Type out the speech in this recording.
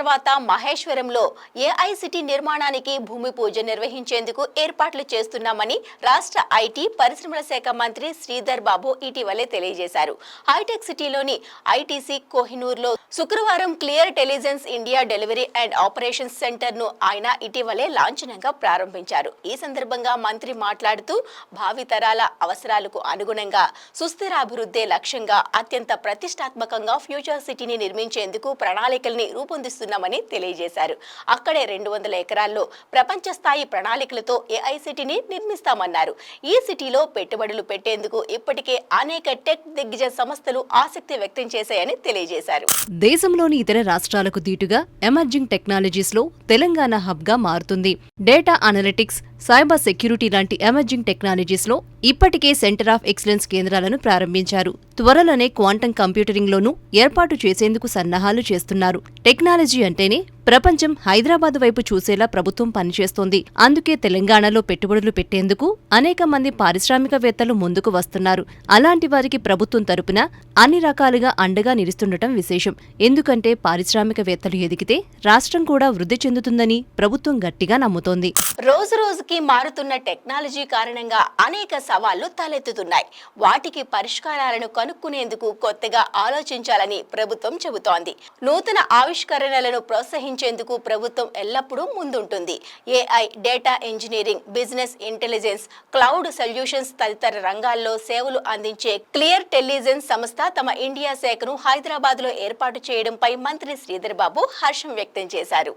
తర్వాత మహేశ్వరంలో ఏఐసిటీ నిర్మాణానికి భూమి పూజ నిర్వహించేందుకు ఏర్పాట్లు చేస్తున్నామని రాష్ట్ర ఐటీ పరిశ్రమల శాఖ మంత్రి శ్రీధర్ బాబు ఇటీవలే తెలియజేశారు. హైటెక్ సిటీలోని ఐటీసీ కోహినూర్లో శుక్రవారం clear intelligence India delivery and operations centre ను ఆయన ఇటీవలే లాంఛనంగా ప్రారంభించారు. ఈ సందర్భంగా మంత్రి మాట్లాడుతూ భావితరాల అవసరాలకు అనుగుణంగా సుస్థిర అభివృద్ధి లక్ష్యంగా అత్యంత ప్రతిష్టాత్మకంగా ఫ్యూచర్ సిటీని నిర్మించేందుకు ప్రణాళికల్ని రూపొందిస్తున్నామని తెలియజేశారు. అక్కడే 200 ఎకరాల్లో ప్రపంచ స్థాయి ప్రణాళికలతో ఏఐసిటీని నిర్మిస్తామన్నారు. ఈ సిటీలో పెట్టుబడులు పెట్టేందుకు ఇప్పటికే అనేక టెక్ దిగ్గజ సంస్థలు ఆసక్తి వ్యక్తం చేశాయని తెలియజేశారు. దేశంలోని ఇతర రాష్ట్రాలకు దీటుగా ఎమర్జింగ్ టెక్నాలజీస్ లో తెలంగాణ హబ్ గా మారుతుంది. డేటా అనలిటిక్స్, సైబర్ సెక్యూరిటీ లాంటి ఎమర్జింగ్ టెక్నాలజీస్ లో ఇప్పటికే సెంటర్ ఆఫ్ ఎక్సలెన్స్ కేంద్రాలను ప్రారంభించారు. త్వరలోనే క్వాంటం కంప్యూటరింగ్ లోనూ ఏర్పాటు చేసేందుకు సన్నాహాలు చేస్తున్నారు. టెక్నాలజీ అంటేనే ప్రపంచం హైదరాబాద్ వైపు చూసేలా ప్రభుత్వం పనిచేస్తోంది. అందుకే తెలంగాణలో పెట్టుబడులు పెట్టేందుకు అనేక మంది పారిశ్రామికవేత్తలు ముందుకు వస్తున్నారు. అలాంటి వారికి ప్రభుత్వం తరపున అన్ని రకాలుగా అండగా నిలుస్తుండటం విశేషం. ఎందుకంటే పారిశ్రామికవేత్తలు ఎదిగితే రాష్ట్రం కూడా వృద్ధి చెందుతుందని ప్రభుత్వం గట్టిగా నమ్ముతోంది. రోజు రోజుకి మారుతున్న టెక్నాలజీ కారణంగా అనేక సవాళ్లు తలెత్తుతున్నాయి. వాటికి పరిష్కారాలను కనుక్కునేందుకు కొత్తగా ఆలోచించాలని ప్రభుత్వం చెబుతోంది. నూతన ఆవిష్కరణలను ప్రోత్సహించేందుకు ప్రభుత్వం ఎల్లప్పుడూ ముందుంటుంది. AI, data engineering, business intelligence, cloud solutions తదితర రంగాల్లో సేవలు అందించే క్లియర్ ఇంటెలిజెన్స్ సంస్థ తమ ఇండియా శాఖను హైదరాబాద్ లో ఏర్పాటు చేయడంపై మంత్రి శ్రీధర్ బాబు హర్షం వ్యక్తం చేశారు.